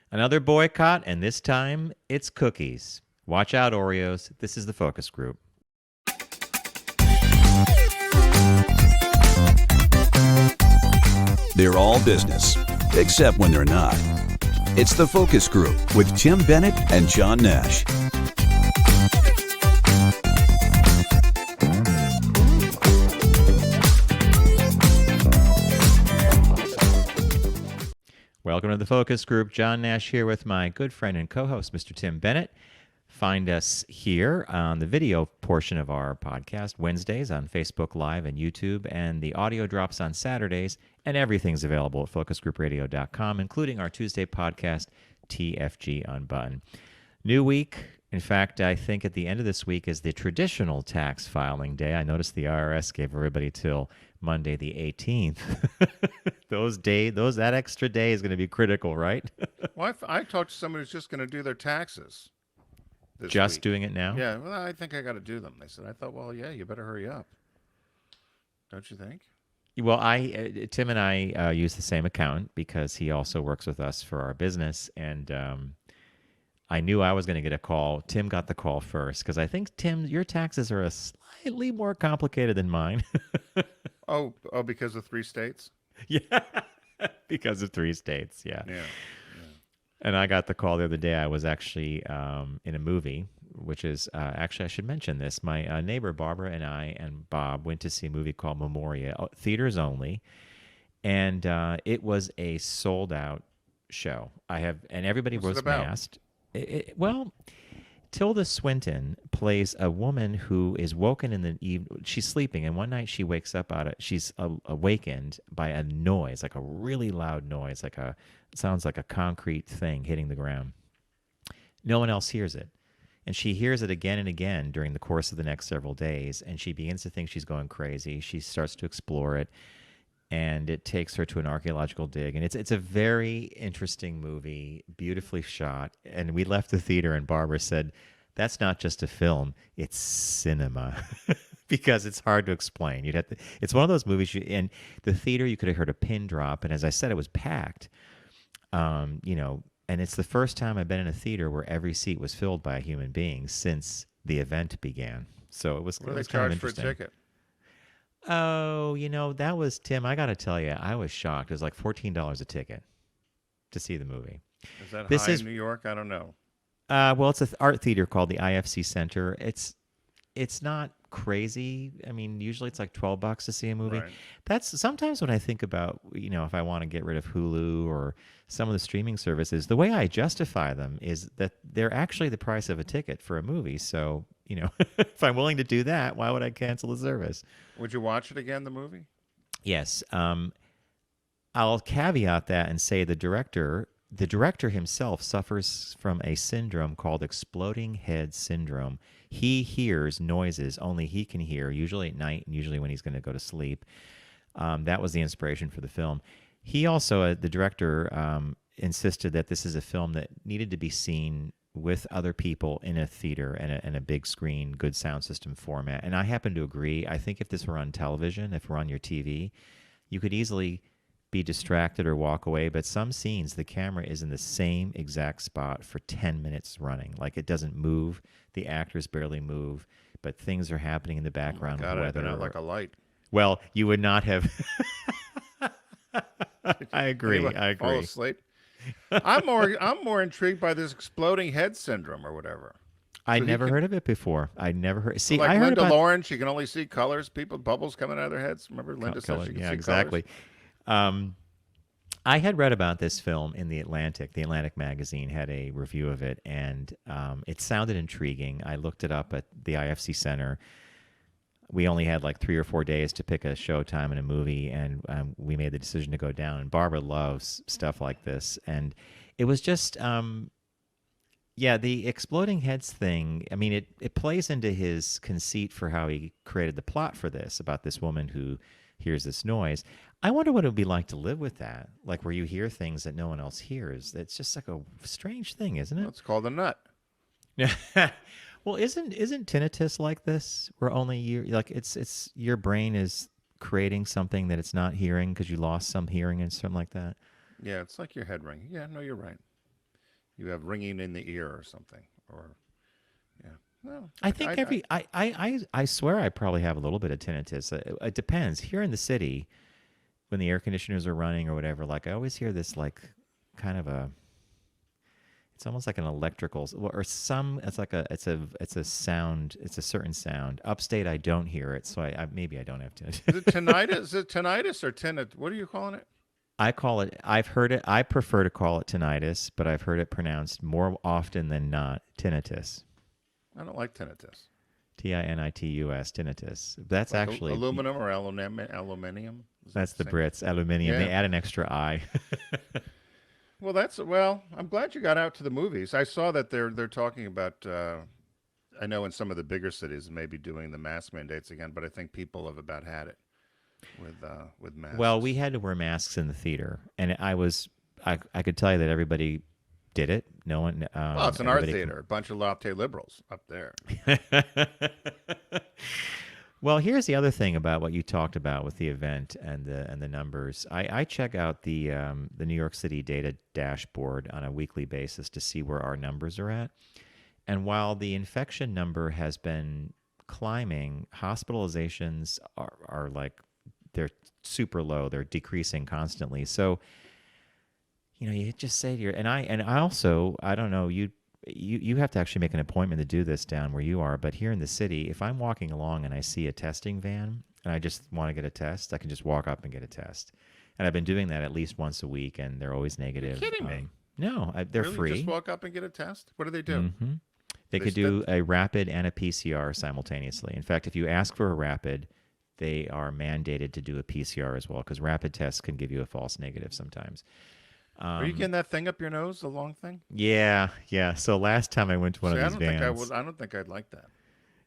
Another boycott, and this time it's cookies. Watch out, Oreos. This is the focus group. They're all business, except when they're not. It's the Focus Group with Tim Bennett and John Nash. Welcome to the focus group. John Nash here with my good friend and co-host, Mr. Tim Bennett. Find us here on the video portion of our podcast Wednesdays on Facebook Live and YouTube, and the audio drops on Saturdays, and everything's available at focusgroupradio.com, including our Tuesday podcast, TFG Unbuttoned. New week. In fact, I think at the end of this week is the traditional tax filing day. I noticed the IRS gave everybody till Monday the 18th. That extra day is going to be critical, right? Well, I talked to somebody who's just going to do their taxes this Just week. doing it now? Yeah, well, I think I got to do them. They said, I thought, well, yeah, you better hurry up. Don't you think? Well, Tim and I use the same accountant because he also works with us for our business, and I knew I was going to get a call. Tim got the call first because I think, Tim, your taxes are slightly more complicated than mine. Oh, because of 3 states? Yeah, because of 3 states, yeah. Yeah. And I got the call the other day. I was actually in a movie, which is actually, I should mention this. My neighbor Barbara and I and Bob went to see a movie called Memoria, theaters only, and it was a sold-out show. And everybody was masked. Well, Tilda Swinton plays a woman who is woken in the evening. She's sleeping, and one night she wakes up she's awakened by a noise, like a really loud noise, it sounds like a concrete thing hitting the ground. No one else hears it. And she hears it again and again during the course of the next several days, and she begins to think she's going crazy. She starts to explore it, and it takes her to an archaeological dig. And it's a very interesting movie, beautifully shot. And we left the theater, and Barbara said, that's not just a film, it's cinema. Because it's hard to explain. It's one of those movies, in the theater you could have heard a pin drop, and as I said, it was packed. And it's the first time I've been in a theater where every seat was filled by a human being since the event began. So it was, What do they kind of charge for a interesting. ticket? Oh, that was, Tim, I got to tell you, I was shocked. It was like $14 a ticket to see the movie. Is that This high is- in New York? I don't know. Well, it's an art theater called the IFC Center. It's not crazy. I mean, usually it's like $12 to see a movie. Right. That's sometimes when I think about, if I want to get rid of Hulu or some of the streaming services, the way I justify them is that they're actually the price of a ticket for a movie. So, if I'm willing to do that, why would I cancel the service? Would you watch it again, the movie? Yes. I'll caveat that and say the director himself suffers from a syndrome called exploding head syndrome. He hears noises only he can hear, usually at night and usually when he's going to go to sleep. That was the inspiration for the film. He also, the director, insisted that this is a film that needed to be seen with other people in a theater and a big screen, good sound system format. And I happen to agree. I think if this were on television, if we're on your TV, you could easily be distracted or walk away. But some scenes, the camera is in the same exact spot for 10 minutes running. Like, it doesn't move. The actors barely move, but things are happening in the background. God, with I've been weather out like a light. Well, you would not have. I agree. Anybody I fall agree. asleep? I'm more intrigued by this exploding head syndrome or whatever. I So he never can- heard of it before. I never heard. See, like I heard Linda about Lauren, she can only see colors. Bubbles coming out of their heads. Remember Linda said she can yeah, see exactly. I had read about this film in the Atlantic. The Atlantic magazine had a review of it, and it sounded intriguing. I looked it up at the IFC Center. We only had like 3 or 4 days to pick a show time in a movie, and we made the decision to go down. And Barbara loves stuff like this, and it was just, the exploding heads thing. I mean, it plays into his conceit for how he created the plot for this, about this woman who hears this noise. I wonder what it would be like to live with that, like where you hear things that no one else hears. It's just like a strange thing, isn't it? It's called a nut. Well, isn't tinnitus like this? Where only it's your brain is creating something that it's not hearing because you lost some hearing and something like that. Yeah, it's like your head ringing. Yeah, no, you're right. you have ringing in the ear or something, or yeah. No, I think I swear I probably have a little bit of tinnitus. It depends. Here in the city, when the air conditioners are running or whatever, like I always hear this like kind of a, it's almost like an electrical or some, it's a sound, it's a certain sound. Upstate, I don't hear it. So I maybe I don't have is tinnitus. it tinnitus? Is it tinnitus or tinnitus? What are you calling it? I call it, I've heard it, I prefer to call it tinnitus, but I've heard it pronounced more often than not tinnitus. I don't like tinnitus. Tinnitus, tinnitus. That's Like actually, aluminum or aluminium? Is that that's the same? Brits, aluminium. They Yeah. add an extra I. Well. I'm glad you got out to the movies. I saw that they're talking about. I know in some of the bigger cities, maybe doing the mask mandates again, but I think people have about had it with Well, we masks. had to wear masks in the theater, and I could tell you that everybody did it. No one, Well, it's an art everybody. theater, a bunch of latte liberals up there. Well, here's the other thing about what you talked about with the event and the numbers. I check out the New York City data dashboard on a weekly basis to see where our numbers are at. And while the infection number has been climbing, hospitalizations are like they're super low. They're decreasing constantly. So, you just say to your, and I also, I don't know, you have to actually make an appointment to do this down where you are, but here in the city, if I'm walking along and I see a testing van and I just want to get a test, I can just walk up and get a test. And I've been doing that at least once a week, and they're always negative. Kidding me? No, they're Really? free. Just walk up and get a test? What do they do? hmm They They could spit? do a rapid and a PCR simultaneously. In fact, if you ask for a rapid, they are mandated to do a PCR as well, because rapid tests can give you a false negative sometimes. Are you getting that thing up your nose, the long thing? Yeah, yeah. So last time I went to one See, of I these don't think I vans, would. I don't think I'd like that.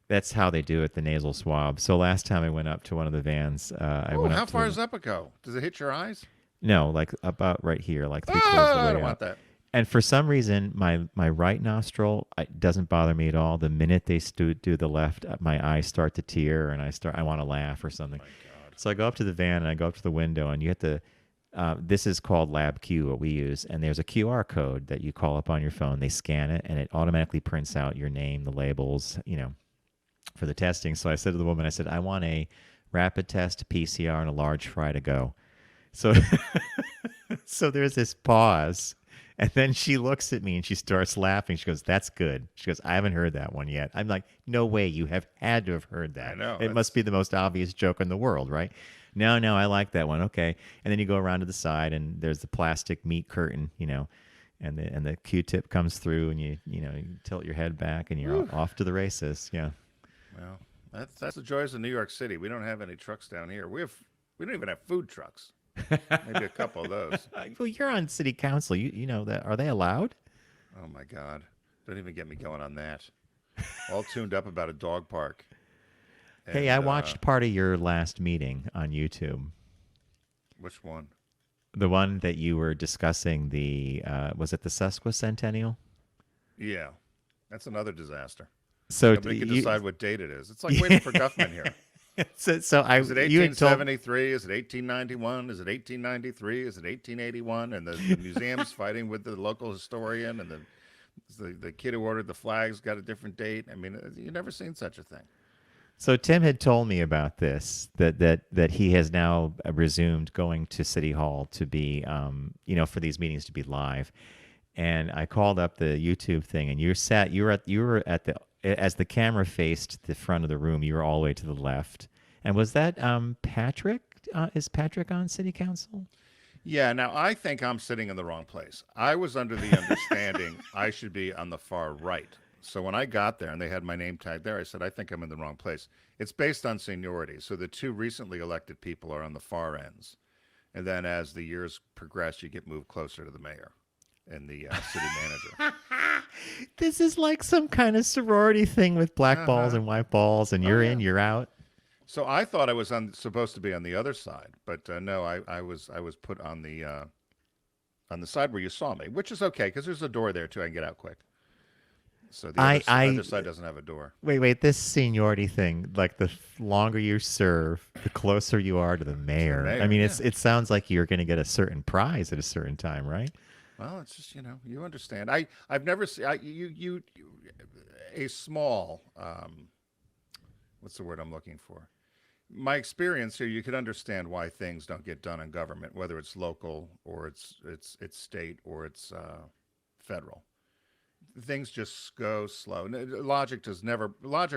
that's how they do it, the nasal swab. So last time I went up to one of the vans, I Oh, went how up to far does that go? Does it hit your eyes? no, like about right here, like three quarters of Ah, the I way don't want up. that. And for some reason, my right nostril doesn't bother me at all. The minute they do the left, my eyes start to tear, and I want to laugh or something. My God. So I go up to the van and I go up to the window, and you have to. This is called Lab Q, what we use, and there's a QR code that you call up on your phone. They scan it, and it automatically prints out your name, the labels, for the testing. So I said to the woman, I said, I want a rapid test, PCR, and a large fry to go. So, so there's this pause, and then she looks at me and she starts laughing. She goes, "That's good." She goes, "I haven't heard that one yet." I'm like, "No way, you have had to have heard that. I know. It must be the most obvious joke in the world, right?" No, I like that one. Okay, and then you go around to the side, and there's the plastic meat curtain, and the Q-tip comes through, and you tilt your head back, and you're off to the races. Yeah. Well, that's the joys of New York City. We don't have any trucks down here. We don't even have food trucks. Maybe a couple of those. Well, you're on city council. You know that. Are they allowed? Oh my God! Don't even get me going on that. All tuned up about a dog park. Hey, And, I watched part of your last meeting on YouTube. which one? The one that you were discussing was it the sesquicentennial? Yeah, that's another disaster. So Nobody can decide what date it is. It's like waiting for Guffman here. so I Is it you had told 1873? Is it 1891? Is it 1893? Is it 1881? And the museum's fighting with the local historian, and the kid who ordered the flags got a different date. I mean, you've never seen such a thing. so Tim had told me about this that he has now resumed going to City Hall to be for these meetings to be live, and I called up the YouTube thing, and you were at the as the camera faced the front of the room, you were all the way to the left. And was that Patrick? Is Patrick on City Council? Yeah, now I think I'm sitting in the wrong place. I was under the understanding I should be on the far right. So when I got there and they had my name tag there, I said, I think I'm in the wrong place. It's based on seniority. So the two recently elected people are on the far ends. And then as the years progress, you get moved closer to the mayor and the city manager. This is like some kind of sorority thing with black balls Uh-huh. and white balls, and you're yeah. in, you're out. So I thought I was supposed to be on the other side, but no, I was put on the side where you saw me, which is okay because there's a door there too. I can get out quick. So the other side doesn't have a door. Wait, this seniority thing, like the longer you serve, the closer you are to the mayor. mayor, I mean, yeah. it sounds like you're going to get a certain prize at a certain time, right? Well, it's just you understand. I've never seen a small what's the word I'm looking for? My experience here, you could understand why things don't get done in government, whether it's local or it's state or it's federal. Things just go slow. Logic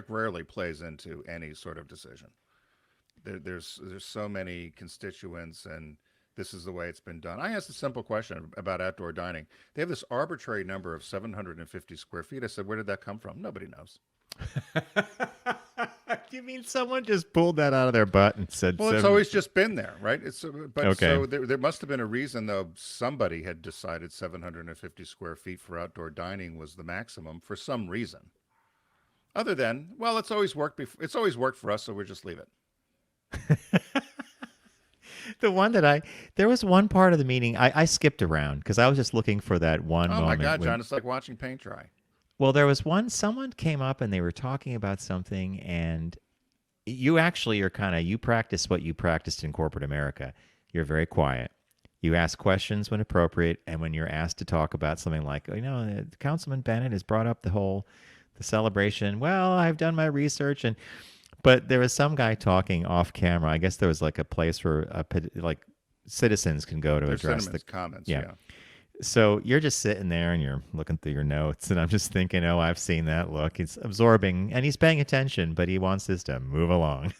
rarely plays into any sort of decision. There's so many constituents, and this is the way it's been done. I asked a simple question about outdoor dining. They have this arbitrary number of 750 square feet. I said, where did that come from? Nobody knows. You mean someone just pulled that out of their butt and said, Well, it's always just been there, right? But okay. so there must have been a reason, though. Somebody had decided 750 square feet for outdoor dining was the maximum for some reason. Other than, well, it's always worked. It's always worked for us, so we'll just leave it. The one there was one part of the meeting I skipped around because I was just looking for that one Oh moment. my God, John, it's like watching paint dry. Well, there was someone came up and they were talking about something, and you actually are you practice what you practiced in corporate America. You're very quiet. You ask questions when appropriate, and when you're asked to talk about something like, Councilman Bennett has brought up the celebration. Well, I've done my research, but there was some guy talking off camera. I guess there was like a place where like citizens can go to address the comments. Yeah. So you're just sitting there and you're looking through your notes, and I'm just thinking, oh, I've seen that look. He's absorbing and he's paying attention, but he wants this to move along.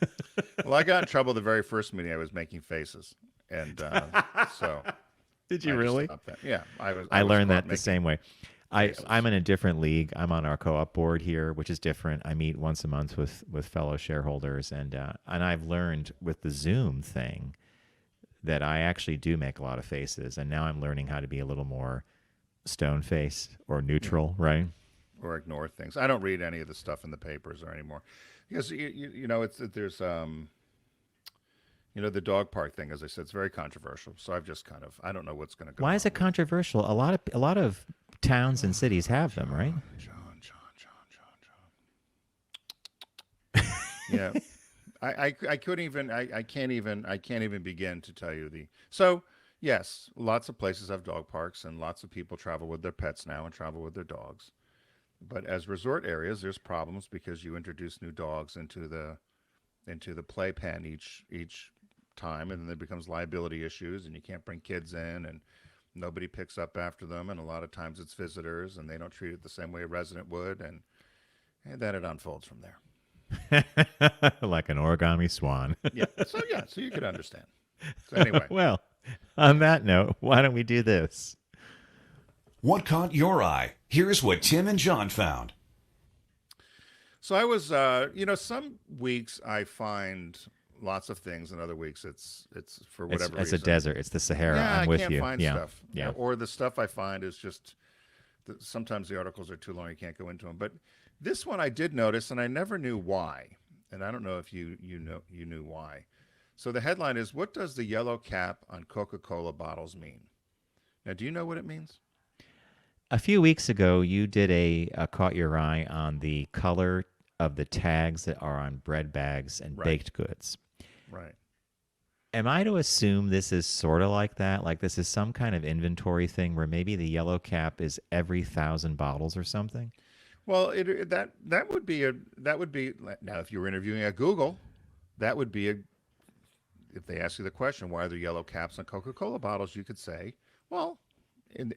Well, I got in trouble the very first meeting. I was making faces, and so did you really? Yeah, I learned that the same way. I'm in a different league. I'm on our co-op board here, which is different. I meet once a month with fellow shareholders, and I've learned with the Zoom thing that I actually do make a lot of faces, and now I'm learning how to be a little more stone-faced or neutral, right? Or ignore things. I don't read any of the stuff in the papers or anymore, because there's the dog park thing. As I said, it's very controversial. So I've just I don't know what's going to go. Why is it controversial? A lot of towns and cities have them, right? John. Yeah. I can't even begin to tell you so yes, lots of places have dog parks and lots of people travel with their pets now and travel with their dogs. But as resort areas, there's problems because you introduce new dogs into the playpen each time, and then there becomes liability issues, and you can't bring kids in, and nobody picks up after them, and a lot of times it's visitors, and they don't treat it the same way a resident would, and then it unfolds from there. Like an origami swan. So you could understand. So anyway. Well, on that note, why don't we do this? What caught your eye? Here's what Tim and John found. So I was, some weeks I find lots of things, and other weeks it's for whatever reason. It's a desert. It's the Sahara. I'm with you. I can't find stuff. Yeah. Or the stuff I find is just, sometimes the articles are too long. You can't go into them. But this one I did notice, and I never knew why. And I don't know if you knew why. So the headline is, what does the yellow cap on Coca-Cola bottles mean? Now, do you know what it means? A few weeks ago, you did a caught your eye on the color of the tags that are on bread bags and baked goods. Right. Am I to assume this is sort of like that? Like this is some kind of inventory thing where maybe the yellow cap is every 1,000 bottles or something? Well, that would be now if you were interviewing at Google, that would be if they ask you the question, why are there yellow caps on Coca-Cola bottles, you could say, well,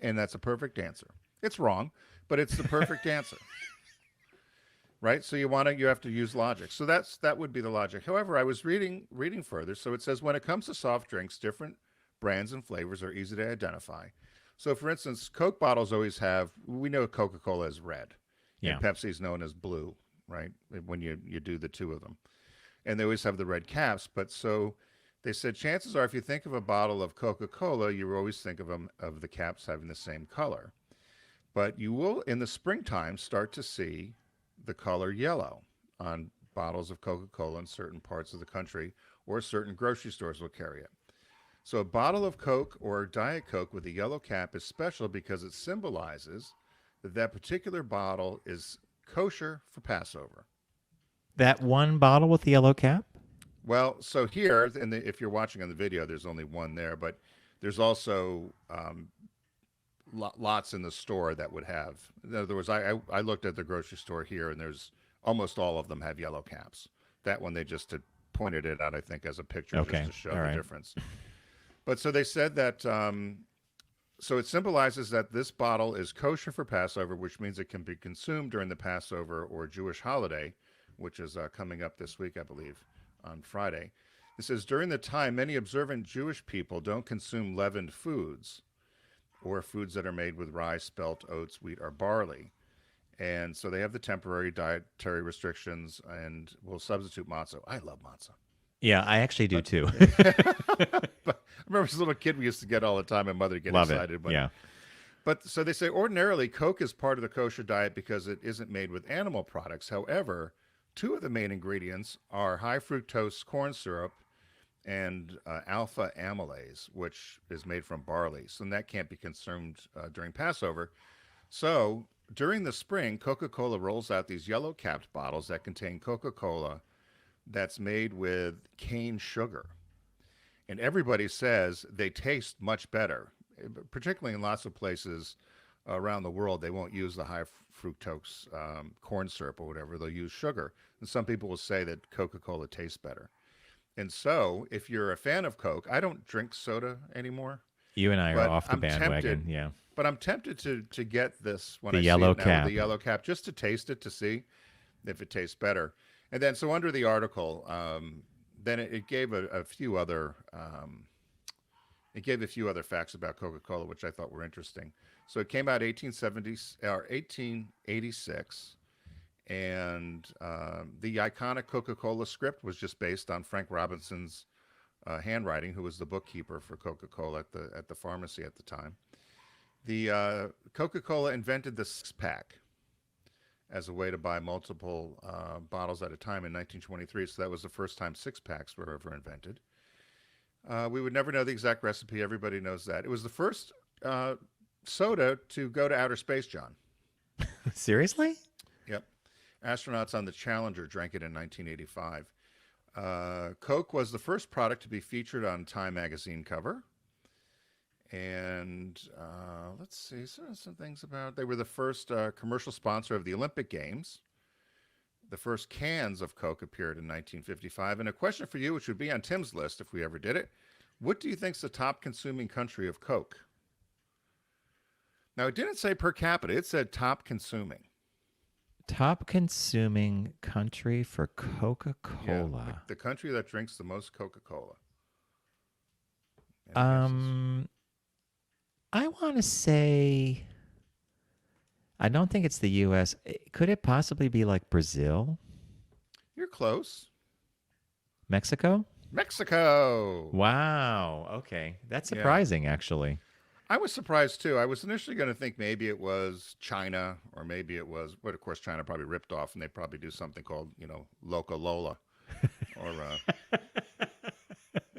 and that's a perfect answer. It's wrong, but it's the perfect answer. Right? So you have to use logic. So that would be the logic. However, I was reading further. So it says, when it comes to soft drinks, different brands and flavors are easy to identify. So for instance, Coke bottles always we know Coca-Cola is red. Yeah. And Pepsi's known as blue, right? When you do the two of them. And they always have the red caps. But so they said, chances are if you think of a bottle of Coca-Cola, you always think of the caps having the same color. But you will, in the springtime, start to see the color yellow on bottles of Coca-Cola in certain parts of the country, or certain grocery stores will carry it. So a bottle of Coke or Diet Coke with a yellow cap is special because it symbolizes that particular bottle is kosher for Passover. That one bottle with the yellow cap? Well, so here, if you're watching on the video, there's only one there, but there's also lots in the store that would have. In other words, I looked at the grocery store here, and there's almost all of them have yellow caps. That one they just had pointed it out, I think, as a picture just Okay. to show All the right. difference. But so they said that. So it symbolizes that this bottle is kosher for Passover, which means it can be consumed during the Passover or Jewish holiday, which is coming up this week, I believe, on Friday. It says during the time, many observant Jewish people don't consume leavened foods or foods that are made with rye, spelt, oats, wheat, or barley. And so they have the temporary dietary restrictions and will substitute matzah. I love matzah. Yeah, I actually do too. But I remember as a little kid, we used to get all the time, and mother would get Love it. excited when. Yeah. But so they say ordinarily Coke is part of the kosher diet because it isn't made with animal products. However, two of the main ingredients are high fructose corn syrup and alpha amylase, which is made from barley. So that can't be consumed during Passover. So during the spring, Coca-Cola rolls out these yellow capped bottles that contain Coca-Cola that's made with cane sugar. And everybody says they taste much better, particularly in lots of places around the world. They won't use the high fructose corn syrup or whatever. They'll use sugar. And some people will say that Coca-Cola tastes better. And so if you're a fan of Coke, I don't drink soda anymore, You and I are but off the I'm bandwagon. tempted. Yeah. But I'm tempted to get this when The I see yellow it now cap. with the yellow cap, just to taste it to see if it tastes better. And then so under the article, then it gave a few other it gave a few other facts about Coca-Cola, which I thought were interesting. So it came out 1870 or 1886, and the iconic Coca-Cola script was just based on Frank Robinson's handwriting, who was the bookkeeper for Coca-Cola at the pharmacy at the time. The Coca-Cola invented the six-pack as a way to buy multiple bottles at a time in 1923. So that was the first time six-packs were ever invented. We would never know the exact recipe. Everybody knows that. It was the first soda to go to outer space, John. Seriously? Yep. Astronauts on the Challenger drank it in 1985. Coke was the first product to be featured on Time magazine cover. And let's see, some things about they were the first commercial sponsor of the Olympic Games. The first cans of Coke appeared in 1955. And a question for you, which would be on Tim's list if we ever did it. What do you think's the top consuming country of Coke? Now, it didn't say per capita. It said top consuming. Top consuming country for Coca-Cola. Yeah, the country that drinks the most Coca-Cola. Any guesses? I want to say, I don't think it's the U.S. Could it possibly be like Brazil? You're close. Mexico? Mexico. Wow. Okay. That's Yeah. surprising, actually. I was surprised too. I was initially going to think maybe it was China, or maybe it was, but of course China probably ripped off, and they probably do something called, Loca Lola, or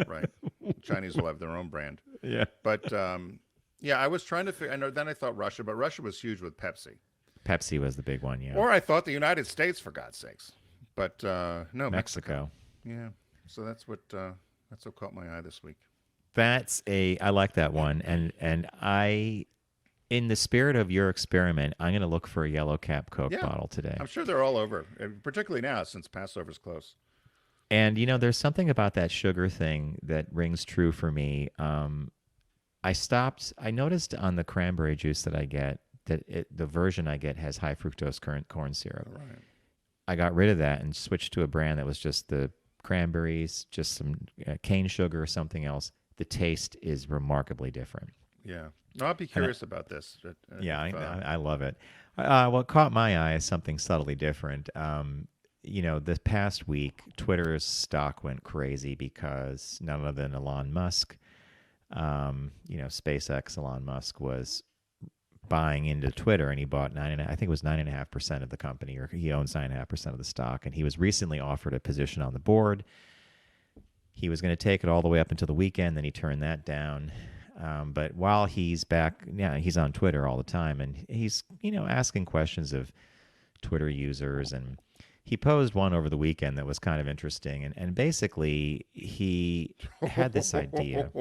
right. Chinese will have their own brand, Yeah. but yeah, I was trying to figure. I know. Then I thought Russia, but Russia was huge with Pepsi, Pepsi was the big one, yeah. or I thought the United States, for God's sakes, but no, Mexico. Mexico. Yeah, so that's what caught my eye this week. I like that one. And I, in the spirit of your experiment, I'm going to look for a yellow cap Coke Yeah. bottle today. I'm sure they're all over, particularly now since Passover's close. And, there's something about that sugar thing that rings true for me. I noticed on the cranberry juice that I get that the version I get has high fructose corn syrup. Right. I got rid of that and switched to a brand that was just the cranberries, just some cane sugar or something else. The taste is remarkably different. Yeah. No, I'll be curious about this. Yeah, If, I love it. What caught my eye is something subtly different. This past week, Twitter's stock went crazy because none other than Elon Musk, SpaceX Elon Musk was buying into Twitter, and he bought I think it was 9.5% of the company, or he owns 9.5% of the stock, and he was recently offered a position on the board. He was going to take it all the way up until the weekend, then he turned that down. But while he's back, he's on Twitter all the time, and he's asking questions of Twitter users, and he posed one over the weekend that was kind of interesting, and basically he had this idea.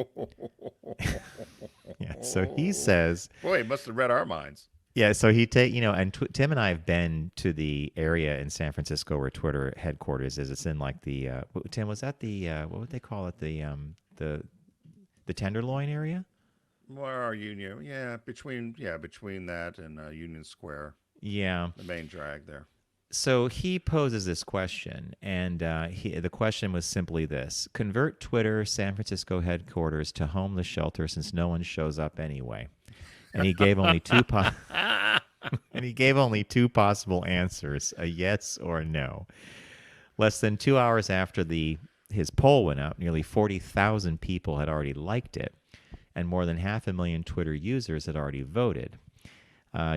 Yeah, so he says, Boy, he must have read our minds. yeah, so he take and Tim and I have been to the area in San Francisco where Twitter headquarters is. It's in like the Tim, was that the what would they call it, the Tenderloin area? Where are Union? Between that and Union Square, Yeah. the main drag there. So he poses this question, and the question was simply this: convert Twitter San Francisco headquarters to homeless shelter since no one shows up anyway. And he gave only and he gave only two possible answers: a yes or a no. Less than 2 hours after his poll went up, nearly 40,000 people had already liked it, and more than 500,000 Twitter users had already voted.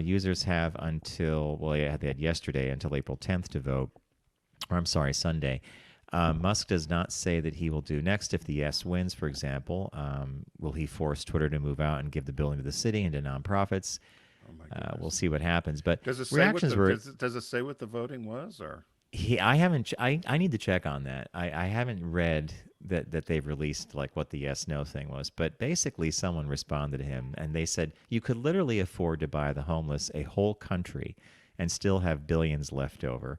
Users have they had yesterday until April 10th to vote, or I'm sorry, Sunday. Musk does not say that he will do next if the yes wins, for example. Will he force Twitter to move out and give the building to the city and to nonprofits? Oh my goodness. We'll see what happens. But Does it say reactions were. does it say what the voting was, or? I haven't. I need to check on that. I haven't read that they've released like what the yes no thing was. But basically, someone responded to him and they said you could literally afford to buy the homeless a whole country and still have billions left over.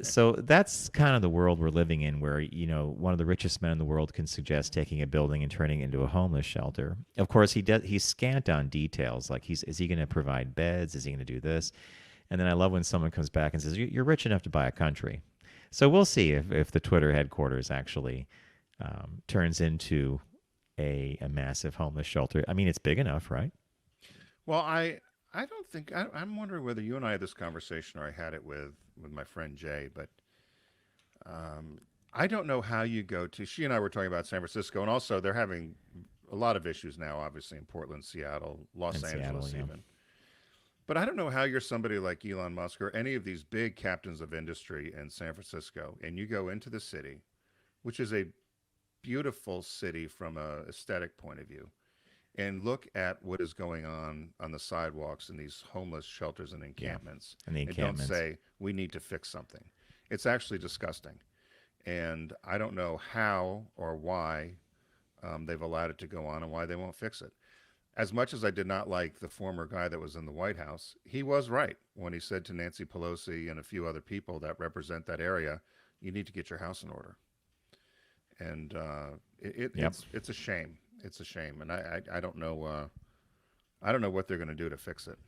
So that's kind of the world we're living in, where one of the richest men in the world can suggest taking a building and turning it into a homeless shelter. Of course, he's scant on details. Like is he going to provide beds? Is he going to do this? And then I love when someone comes back and says, "You're rich enough to buy a country." So we'll see if the Twitter headquarters actually turns into a massive homeless shelter. I mean, it's big enough, right? Well, I don't think I'm wondering whether you and I had this conversation or I had it with my friend Jay, but I don't know how you go to. She and I were talking about San Francisco, and also they're having a lot of issues now, obviously in Portland, Seattle, Los Angeles, Seattle, yeah. even. But I don't know how you're somebody like Elon Musk or any of these big captains of industry in San Francisco, and you go into the city, which is a beautiful city from a aesthetic point of view, and look at what is going on the sidewalks in these homeless shelters and Yeah, encampments, and the and don't encampments. say we need to fix something. It's actually disgusting, and I don't know how or why they've allowed it to go on and why they won't fix it. As much as I did not like the former guy that was in the White House, he was right when he said to Nancy Pelosi and a few other people that represent that area, "You need to get your house in order." And Yep. it's a shame. It's a shame, and I don't know I don't know what they're going to do to fix it.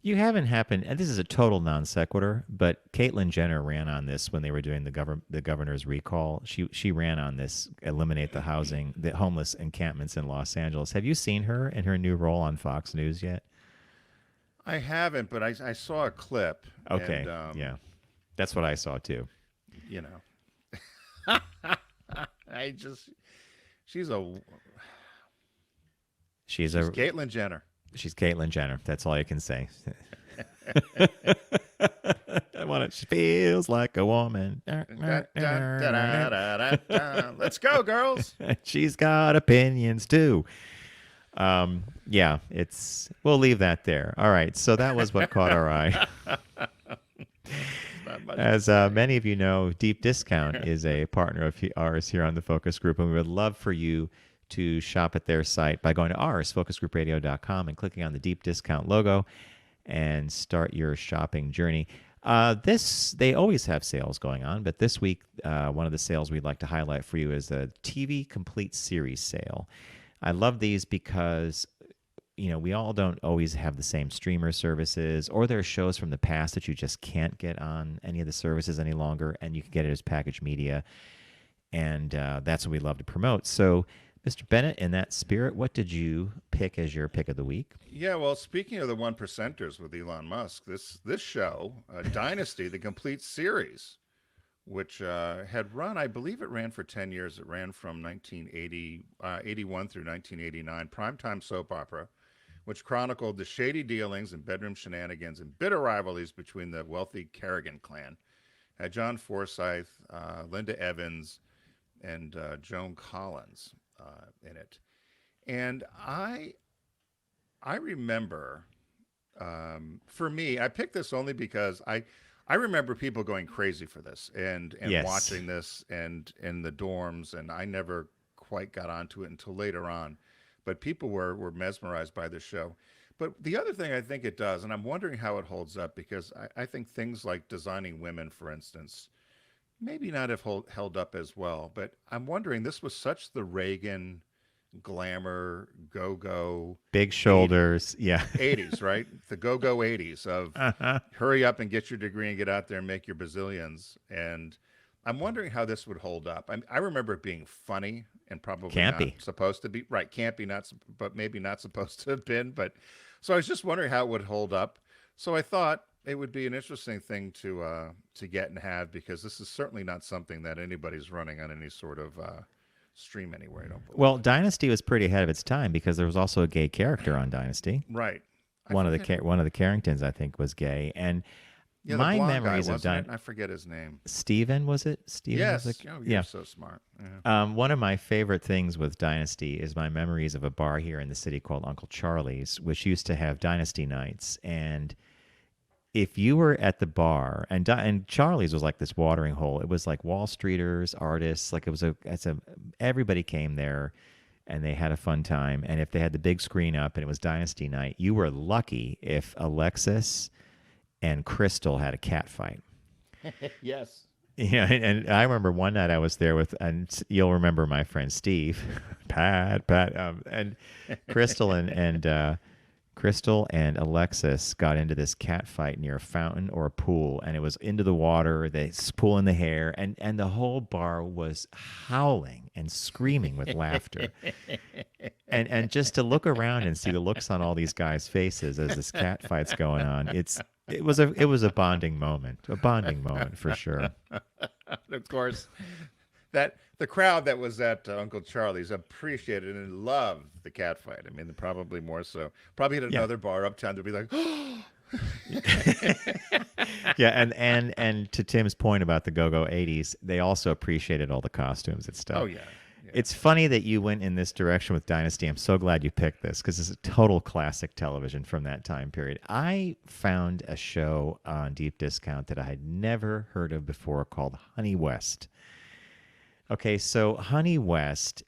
You haven't happened, and this is a total non sequitur, but Caitlyn Jenner ran on this when they were doing the governor's recall. She ran on this, eliminate the homeless encampments in Los Angeles. Have you seen her in her new role on Fox News yet? I haven't, but I saw a clip. Okay, And, yeah, that's what I saw too. you know, I just she's She's she's Caitlyn Jenner. she's Caitlyn Jenner. That's all you can say. I want it. She feels like a woman. Da, da, da, da, da, da, da. Let's go, girls. She's got opinions too. Yeah, we'll leave that there. All right. So that was what caught our eye. Not much As to say. many of you know, Deep Discount is a partner of ours here on the Focus Group, and we would love for you to shop at their site by going to ours, focusgroupradio.com, and clicking on the Deep Discount logo and start your shopping journey. They always have sales going on, but this week, one of the sales we'd like to highlight for you is the TV Complete Series sale. I love these because we all don't always have the same streamer services, or there are shows from the past that you just can't get on any of the services any longer, and you can get it as packaged media, and that's what we love to promote. So, Mr. Bennett, in that spirit, what did you pick as your pick of the week? Yeah, well, speaking of the one percenters with Elon Musk, this show, Dynasty, the complete series, which had run, I believe it ran for 10 years. It ran from 1981 through 1989, primetime soap opera, which chronicled the shady dealings and bedroom shenanigans and bitter rivalries between the wealthy Kerrigan clan. Had John Forsythe, Linda Evans, and Joan Collins in it. And I remember, for me, I picked this only because I remember people going crazy for this and Yes. watching this and in the dorms, and I never quite got onto it until later on. But people were mesmerized by the show. But the other thing I think it does, and I'm wondering how it holds up, because I think things like Designing Women, for instance, maybe not have held up as well. But I'm wondering, this was such the Reagan glamour, go go Big 80, shoulders. Yeah. 80s, right? The go go 80s of Uh-huh. hurry up and get your degree and get out there and make your bazillions. And I'm wondering how this would hold up. I remember it being funny and probably not Campy. supposed to be, right? Campy, not, but maybe not supposed to have been. But so I was just wondering how it would hold up. So I thought it would be an interesting thing to get and have, because this is certainly not something that anybody's running on any sort of stream anywhere. I don't Well, believe. Dynasty was pretty ahead of its time because there was also a gay character on Dynasty. Right. I One of the forget. one of the Carringtons, I think, was gay. And Yeah, the my blonde guy, memories of wasn't it? I forget his name. Stephen, was it? Stephen was Yes. Oh, you're yeah. so smart. Yeah. One of my favorite things with Dynasty is my memories of a bar here in the city called Uncle Charlie's, which used to have Dynasty nights. And if you were at the bar, and Charlie's was like this watering hole. It was like Wall Streeters, artists, like everybody came there, and they had a fun time. And if they had the big screen up and it was Dynasty night, you were lucky if Alexis and Crystal had a cat fight. Yes. Yeah, and I remember one night I was there with, and you'll remember my friend Steve, Pat, and Crystal Crystal and Alexis got into this cat fight near a fountain or a pool, and it was into the water. They pull in the hair, and the whole bar was howling and screaming with laughter. And just to look around and see the looks on all these guys' faces as this cat fight's going on, it was a bonding moment, for sure. Of course, that the crowd that was at Uncle Charlie's appreciated and loved the cat fight. I mean, probably more so. Probably at Yeah, another bar uptown, they'd be like, yeah, and to Tim's point about the go-go '80s, they also appreciated all the costumes and "Oh stuff. yeah, yeah, It's funny that you went in this direction with Dynasty. I'm so glad you picked this because it's a total classic television from that time period. I found a show on Deep Discount that I had never heard of before called Honey West. Okay, so Honey West.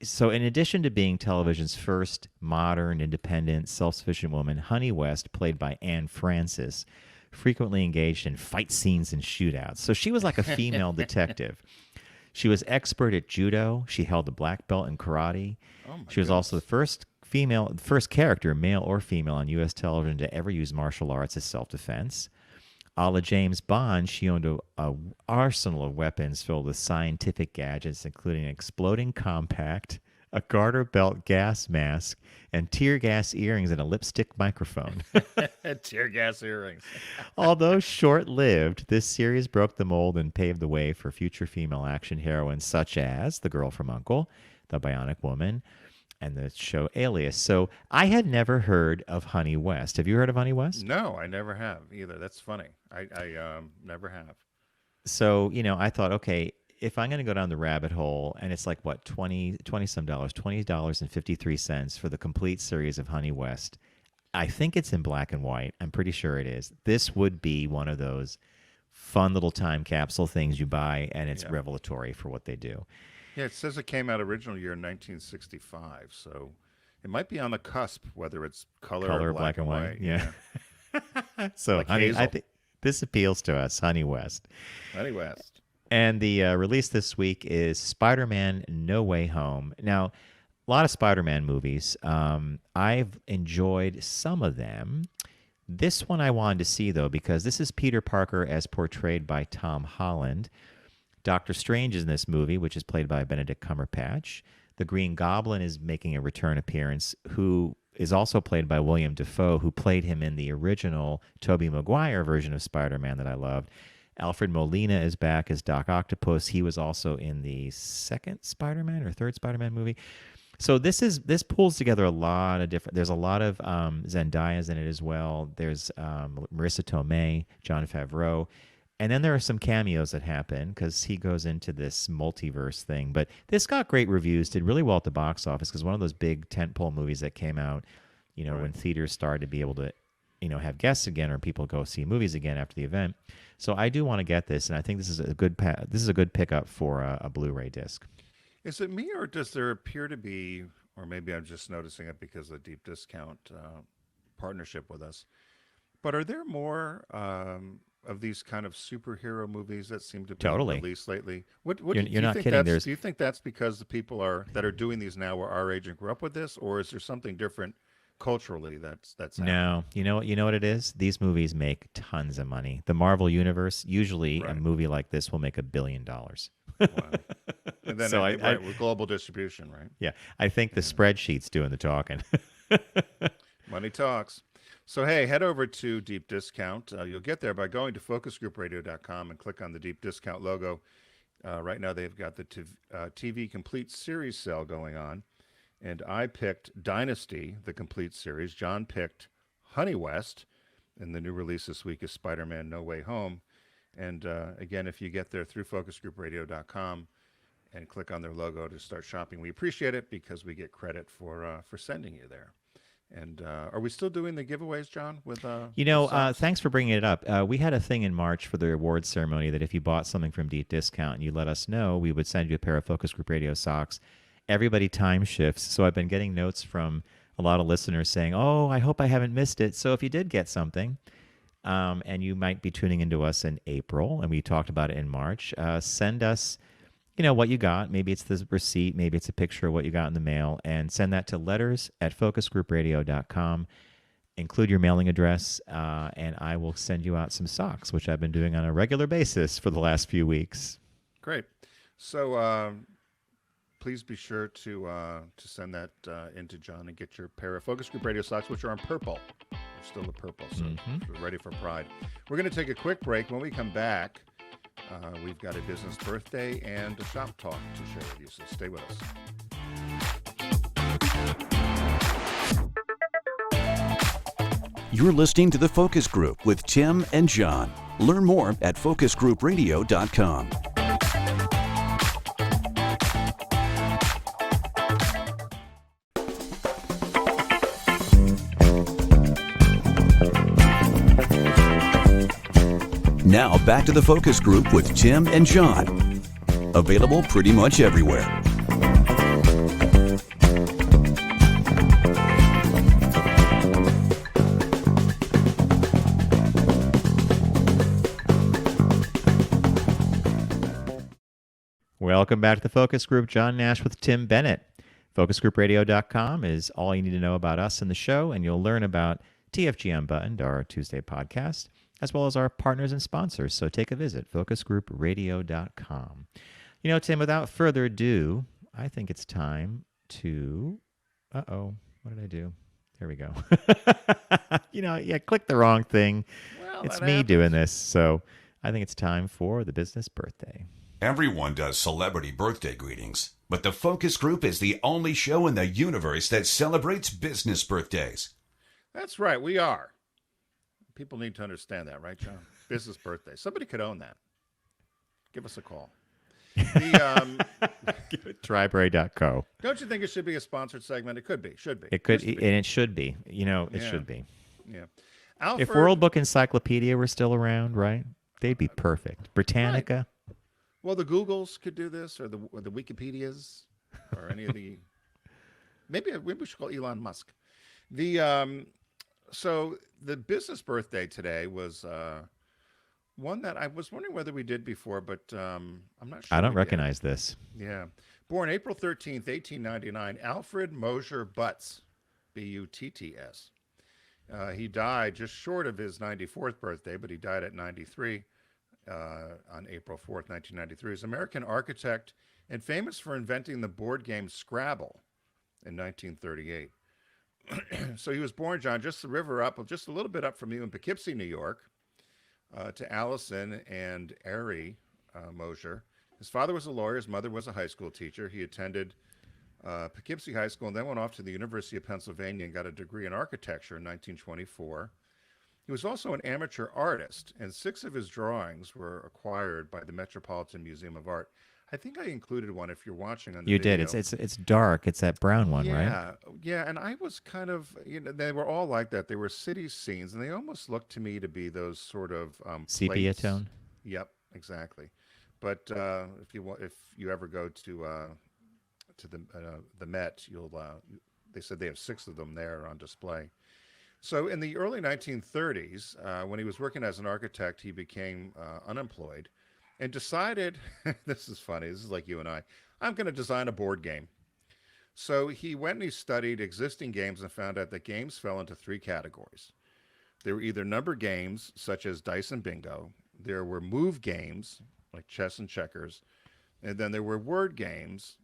So, in addition to being television's first modern, independent, self sufficient woman, Honey West, played by Anne Francis, frequently engaged in fight scenes and shootouts. So, she was like a female detective. She was expert at judo. She held a black belt in karate. oh my She was also the goodness." first character, male or female, on U.S. television to ever use martial arts as self-defense. A la James Bond, she owned a arsenal of weapons filled with scientific gadgets, including an exploding compact, a garter belt gas mask, and tear gas earrings and a lipstick microphone. Tear gas earrings. Although short lived, this series broke the mold and paved the way for future female action heroines such as The Girl from U.N.C.L.E., The Bionic Woman, and the show Alias. So I had never heard of Honey West. Have you heard of Honey West? No, I never have either. That's funny. I never have. So, I thought, okay, if I'm going to go down the rabbit hole, and it's like, what, 20 some dollars, $20.53 for the complete series of Honey West. I think it's in black and white. I'm pretty sure it is. This would be one of those fun little time capsule things you buy, and it's Yeah. revelatory for what they do. Yeah, it says it came out original year in 1965, so it might be on the cusp, whether it's color or Color, black and white. Yeah. So, Like honey, I Hazel. think this appeals to us, Honey West. Honey West. And the release this week is Spider-Man: No Way Home. Now, a lot of Spider-Man movies. I've enjoyed some of them. This one I wanted to see, though, because this is Peter Parker as portrayed by Tom Holland. Doctor Strange is in this movie, which is played by Benedict Cumberbatch. The Green Goblin is making a return appearance, who is also played by William Dafoe, who played him in the original Tobey Maguire version of Spider-Man that I loved. Alfred Molina is back as Doc Octopus. He was also in the second Spider-Man or third Spider-Man movie. So this pulls together a lot of different. There's a lot of Zendayas in it as well. There's Marissa Tomei, Jon Favreau, and then there are some cameos that happen because he goes into this multiverse thing. But this got great reviews. Did really well at the box office because one of those big tentpole movies that came out, when Right. theaters started to be able to have guests again, or people go see movies again after the event. So I do want to get this, and I think this is a good pickup for a Blu-ray disc. Is it me, or does there appear to be, or maybe I'm just noticing it because of the deep discount partnership with us? But are there more of these kind of superhero movies that seem to be Totally, released lately? you're Do you not think kidding. that's There's do you think that's because the people that are doing these now were our age and grew up with this, or is there something different culturally that's happening? No, you know what it is? These movies make tons of money. The Marvel universe, usually a Right. movie like this will make $1 billion. Wow. And then So right with global distribution, right? yeah, I think the Yeah. spreadsheet's doing the talking. Money talks. So, hey, head over to Deep Discount. You'll get there by going to focusgroupradio.com and click on the Deep Discount logo. Right now, they've got the TV Complete Series sale going on. And I picked Dynasty, the Complete Series. John picked Honey West. And the new release this week is Spider Man No Way Home. And again, if you get there through focusgroupradio.com and click on their logo to start shopping, we appreciate it because we get credit for sending you there. And are we still doing the giveaways, John, with socks? Thanks for bringing it up. We had a thing in March for the awards ceremony that if you bought something from Deep Discount and you let us know, we would send you a pair of Focus Group Radio socks. Everybody time shifts. So I've been getting notes from a lot of listeners saying, oh, I hope I haven't missed it. So if you did get something, and you might be tuning into us in April, and we talked about it in March, send us what you got. Maybe it's the receipt, maybe it's a picture of what you got in the mail, and send that to letters@focusgroupradio.com. Include your mailing address, and I will send you out some socks, which I've been doing on a regular basis for the last few weeks. Great. So please be sure to send that into John and get your pair of Focus Group Radio socks, which are in purple. They're still the purple, so we're ready for Pride. We're going to take a quick break. When we come back, we've got a business birthday and a shop talk to share with you, so stay with us. You're listening to The Focus Group with Tim and John. Learn more at focusgroupradio.com. Now back to The Focus Group with Tim and John. Available pretty much everywhere. Welcome back to the Focus Group. John Nash with Tim Bennett. FocusGroupRadio.com is all you need to know about us and the show, and you'll learn about TFG Unbuttoned, our Tuesday podcast, as well as our partners and sponsors. So take a visit, FocusGroupRadio.com. Tim, without further ado, I think it's time to... Uh-oh, what did I do? There we go. Click the wrong thing. Well, It's that me happens. doing this, so I think it's time for the business birthday. Everyone does celebrity birthday greetings, but the Focus Group is the only show in the universe that celebrates business birthdays. That's right, we are. People need to understand that, right, John? Business birthday. Somebody could own that. Give us a call. Tryberry.co. Don't you think it should be a sponsored segment? It could be. Should be. It could, Used to and be. it should be. It Yeah. should be. Yeah. If Alfred, World Book Encyclopedia were still around, right? They'd be perfect. Britannica. well, the Googles could do this, or the Wikipedias, or any of the. Maybe we should call Elon Musk. So the business birthday today was one that I was wondering whether we did before, but I'm not sure. I don't we did. recognize this. Yeah. Born April 13th, 1899, Alfred Mosher Butts, Butts. He died just short of his 94th birthday, but he died at 93 on April 4th, 1993. He's an American architect and famous for inventing the board game Scrabble in 1938. So he was born, John, just the river up, just a little bit up from you in Poughkeepsie, New York, to Allison and Ari Mosher. His father was a lawyer. His mother was a high school teacher. He attended Poughkeepsie High School and then went off to the University of Pennsylvania and got a degree in architecture in 1924. He was also an amateur artist, and 6 of his drawings were acquired by the Metropolitan Museum of Art. I think I included one if you're watching on the You did. video. It's dark. It's that brown one, right? Yeah, yeah, and I was kind of, they were all like that. They were city scenes, and they almost looked to me to be those sort of Sepia plates. tone. Yep, exactly. But if you ever go to the Met, they said they have six of them there on display. So in the early 1930s, when he was working as an architect, he became unemployed and decided, this is funny, this is like you and I'm going to design a board game. So he went and he studied existing games and found out that games fell into three categories. There were either number games, such as dice and bingo, there were move games, like chess and checkers, and then there were word games,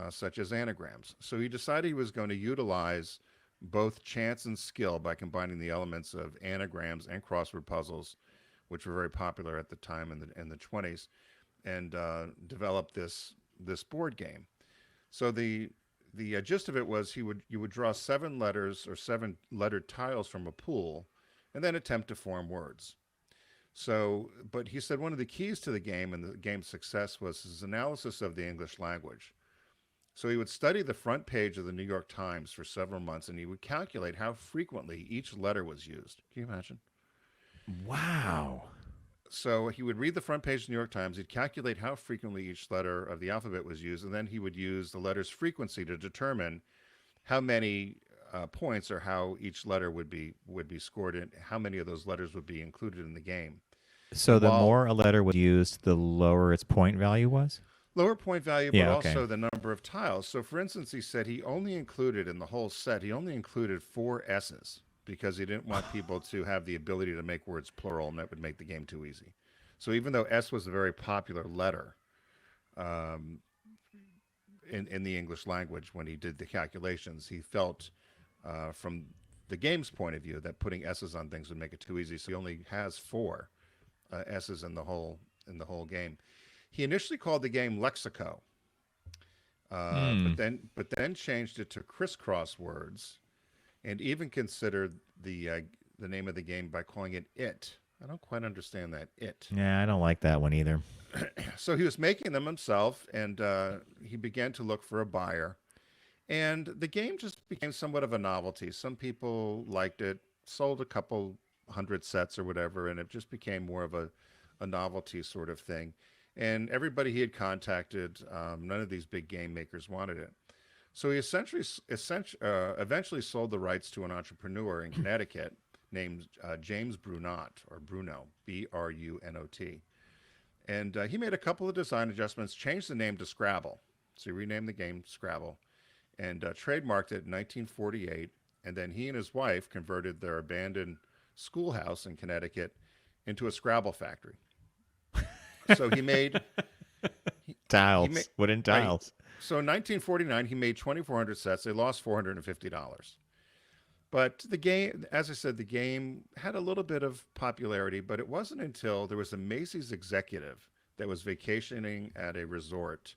such as anagrams. So he decided he was going to utilize both chance and skill by combining the elements of anagrams and crossword puzzles, which were very popular at the time in the 20s, and develop this board game. So the gist of it was you would draw seven letters or seven lettered tiles from a pool, and then attempt to form words. So, but he said one of the keys to the game and the game's success was his analysis of the English language. So he would study the front page of the New York Times for several months, and he would calculate how frequently each letter was used. Can you imagine? Wow. So he would read the front page of the New York Times. He'd calculate how frequently each letter of the alphabet was used, and then he would use the letter's frequency to determine how many points or how each letter would be scored, and how many of those letters would be included in the game. So And the while more a letter was used, the lower its point value was? lower point value, but Yeah, okay. also the number of tiles. So, for instance, he said he only included in the whole set, he only included four S's because he didn't want people to have the ability to make words plural, and that would make the game too easy. So, even though S was a very popular letter um, in the English language when he did the calculations, he felt from the game's point of view that putting S's on things would make it too easy. So, he only has four S's in the whole game. He initially called the game Lexico, Hmm. but then changed it to crisscross words, and even considered the name of the game by calling it It. I don't quite understand that It. Yeah, I don't like that one either. So he was making them himself, and he began to look for a buyer. And the game just became somewhat of a novelty. Some people liked it, sold a couple hundred sets or whatever, and it just became more of a novelty sort of thing. And everybody he had contacted, none of these big game makers wanted it. So he eventually sold the rights to an entrepreneur in Connecticut named James Brunot, or Bruno, Brunot. And he made a couple of design adjustments, changed the name to Scrabble. So he renamed the game Scrabble and trademarked it in 1948. And then he and his wife converted their abandoned schoolhouse in Connecticut into a Scrabble factory. So he made Tiles. Wooden right. tiles. So in 1949, he made 2,400 sets. They lost $450. But the game, as I said, the game had a little bit of popularity, but it wasn't until there was a Macy's executive that was vacationing at a resort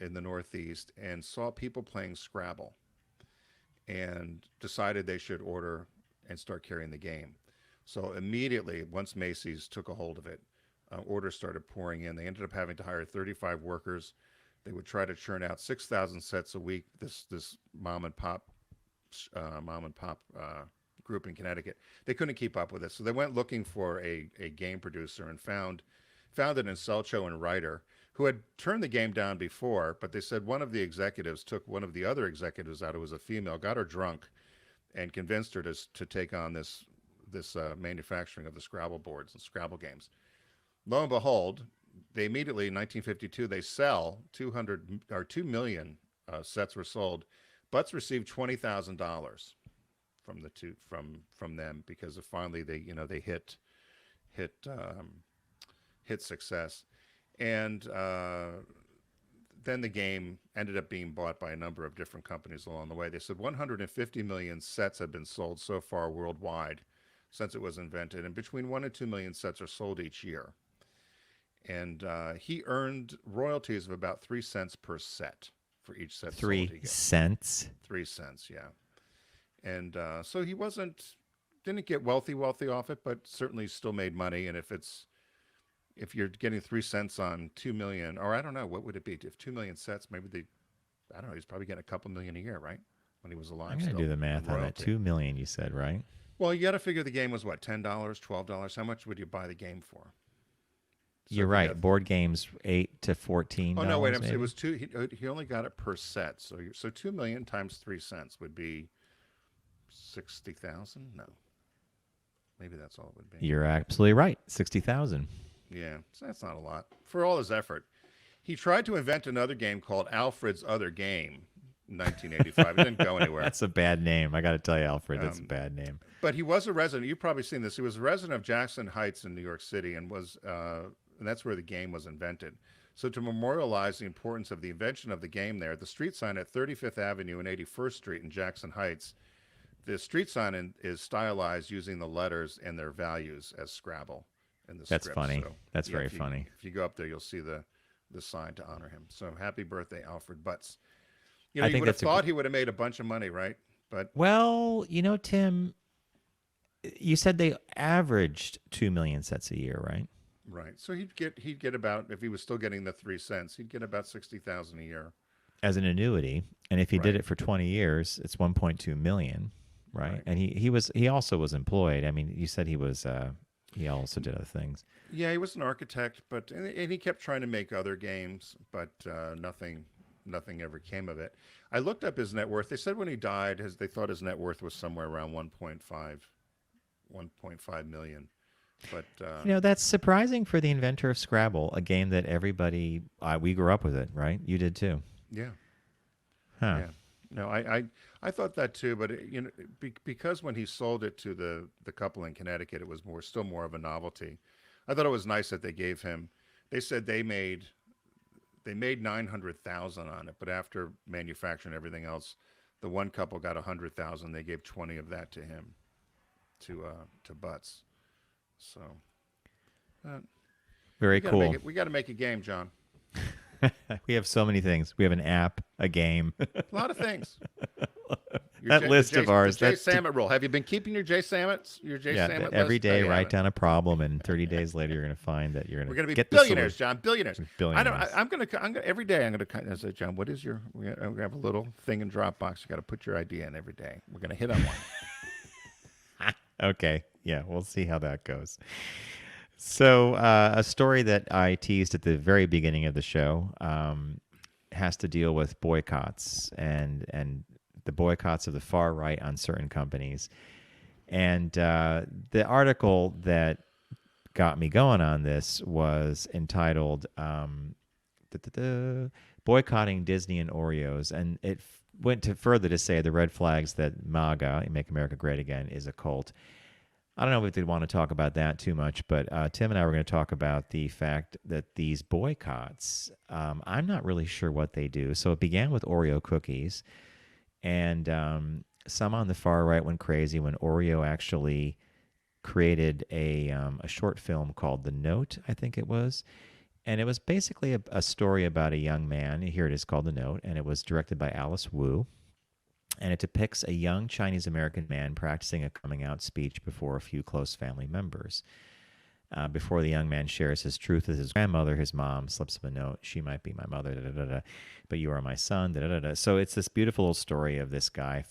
in the Northeast and saw people playing Scrabble and decided they should order and start carrying the game. So immediately, once Macy's took a hold of it, orders started pouring in. They ended up having to hire 35 workers. They would try to churn out 6,000 sets a week. This mom and pop group in Connecticut, they couldn't keep up with it, so they went looking for a game producer and found it in Selcho and Ryder, who had turned the game down before. But they said one of the executives took one of the other executives out, who was a female, got her drunk, and convinced her to take on this manufacturing of the Scrabble boards and Scrabble games. Lo and behold, they immediately in 1952 they sell 2 million sets were sold. Butts received $20,000 from the two from them because of finally they hit hit success, and then the game ended up being bought by a number of different companies along the way. They said 150 million sets have been sold so far worldwide since it was invented, and between 1 and 2 million sets are sold each year. And he earned royalties of about 3 cents per set for each set sold. Three cents. 3 cents, yeah. And so he didn't get wealthy off it, but certainly still made money. And if it's if you're getting 3 cents on 2 million, or I don't know, what would it be? If 2 million sets, maybe I don't know, he's probably getting a couple million a year, right? When he was I'm alive going to still do the on math on that. royalty. 2 million, you said, right? Well, you got to figure the game was what, $10, $12? How much would you buy the game for? So You're if you got, right. Board games, $8 to oh no, wait, $14, it maybe. was two. He only got it per set, so 2 million times 3 cents would be 60,000. No, maybe that's all it would be. You're absolutely right. 60,000. Yeah, so that's not a lot for all his effort. He tried to invent another game called Alfred's Other Game in 1985. It didn't go anywhere. That's a bad name. I got to tell you, Alfred, that's a Um, bad name. but he was a resident. You've probably seen this. He was a resident of Jackson Heights in New York City, and that's where the game was invented. So to memorialize the importance of the invention of the game there, the street sign at 35th Avenue and 81st Street in Jackson Heights, the street sign is stylized using the letters and their values as Scrabble in the That's script. funny. So That's yeah, very funny. if you go up there, you'll see the sign to honor him. So happy birthday, Alfred Butts. I You think would have that's a thought he would have made a bunch of money, right? But well, Tim, you said they averaged 2 million sets a year, right? right. So he'd get about, if he was still getting the 3 cents, he'd get about 60,000 a year. As an annuity, and if he did Right. it for 20 years, it's 1.2 million, right? Right. And he also was employed. I mean, you said he also did other things. Yeah, he was an architect, but and he kept trying to make other games, but nothing ever came of it. I looked up his net worth. They said when he died, they thought his net worth was somewhere around 1.5 million. But That's surprising for the inventor of Scrabble, a game that everybody we grew up with it, right? You did too. yeah, Huh. yeah. No, I thought that too, but because when he sold it to the couple in Connecticut, it was still more of a novelty. I thought it was nice that they gave him. They said they made 900,000 on it, but after manufacturing everything else, the one couple got 100,000. They gave 20 of that to him, to Butts. So uh, Very we gotta cool. make it. We got to make a game, John. We have so many things. We have an app, a game. A lot of things. That list of ours. The Jay That's Sammet rule. Have you been keeping your Jay Sammets? Your Jay yeah. Sammet Every list? No, day, you write haven't. down a problem, and 30 days later, you're going to find that you're going We're to going to be get billionaires, the John. Billionaires. Billionaires. I'm going to every day. I'm going to say, John, what is we're going to have a little thing in Dropbox. You got to put your idea in every day. We're going to hit on one. Okay. Yeah, we'll see how that goes. So, a story that I teased at the very beginning of the show has to deal with boycotts and the boycotts of the far right on certain companies. And the article that got me going on this was entitled Boycotting Disney and Oreos. And it went to further to say the red flags that MAGA, Make America Great Again, is a cult. I don't know if they want to talk about that too much, but Tim and I were going to talk about the fact that these boycotts, I'm not really sure what they do. So it began with Oreo cookies, and some on the far right went crazy when Oreo actually created a short film called The Note, I think it was. And it was basically a story about a young man. Here it is, called The Note, and it was directed by Alice Wu. And it depicts a young Chinese-American man practicing a coming-out speech before a few close family members. Before the young man shares his truth with his grandmother, his mom slips him a note. She might be my mother, da, da, da, da, but you are my son. Da, da, da, da. So it's this beautiful little story of this guy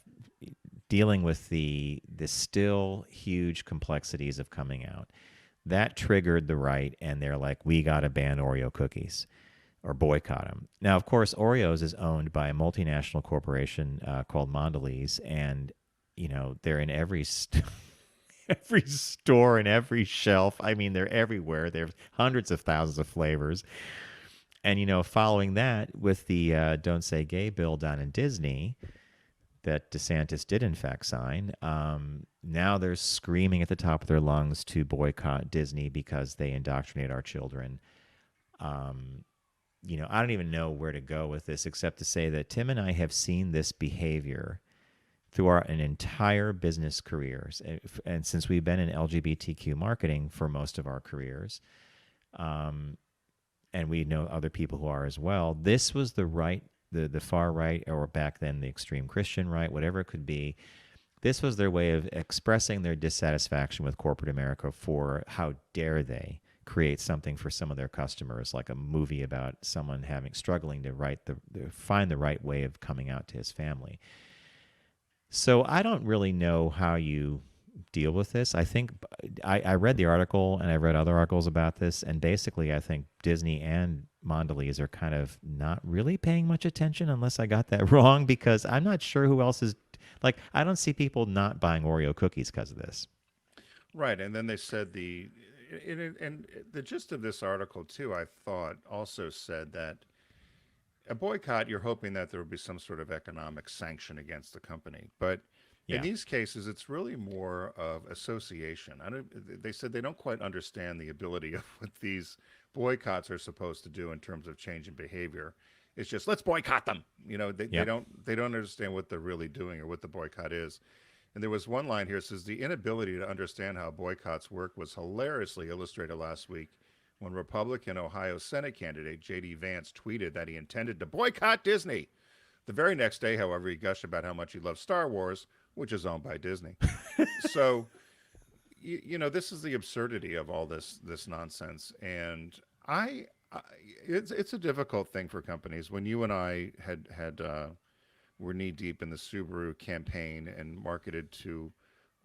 dealing with the still huge complexities of coming out. That triggered the right, and they're like, we got to ban Oreo cookies or boycott them. Now, of course, Oreos is owned by a multinational corporation called Mondelez, and they're in every every store and every shelf. I mean, they're everywhere. There's hundreds of thousands of flavors. And following that, with the Don't Say Gay bill down in Disney, that DeSantis did in fact sign, now they're screaming at the top of their lungs to boycott Disney because they indoctrinate our children. I don't even know where to go with this except to say that Tim and I have seen this behavior through an entire business careers. And since we've been in LGBTQ marketing for most of our careers, and we know other people who are as well, this was the right, the far right, or back then the extreme Christian right, whatever it could be. This was their way of expressing their dissatisfaction with corporate America for how dare they create something for some of their customers, like a movie about someone struggling to find the right way of coming out to his family. So I don't really know how you deal with this. I think I read the article and I read other articles about this, and basically I think Disney and Mondelez are kind of not really paying much attention, unless I got that wrong, because I'm not sure who else is like. I don't see people not buying Oreo cookies because of this. Right, and then they said and the gist of this article too, I thought, also said that a boycott, you're hoping that there will be some sort of economic sanction against the company, but in Yeah, these cases, it's really more of association. They said they don't quite understand the ability of what these boycotts are supposed to do in terms of changing behavior. It's just let's boycott them. They yeah. don't understand what they're really doing or what the boycott is. And there was one line here that says the inability to understand how boycotts work was hilariously illustrated last week when Republican Ohio Senate candidate J.D. Vance tweeted that he intended to boycott Disney. The very next day, however, he gushed about how much he loves Star Wars, which is owned by Disney. So, this is the absurdity of all this nonsense, and it's a difficult thing for companies. When you and I were knee deep in the Subaru campaign and marketed to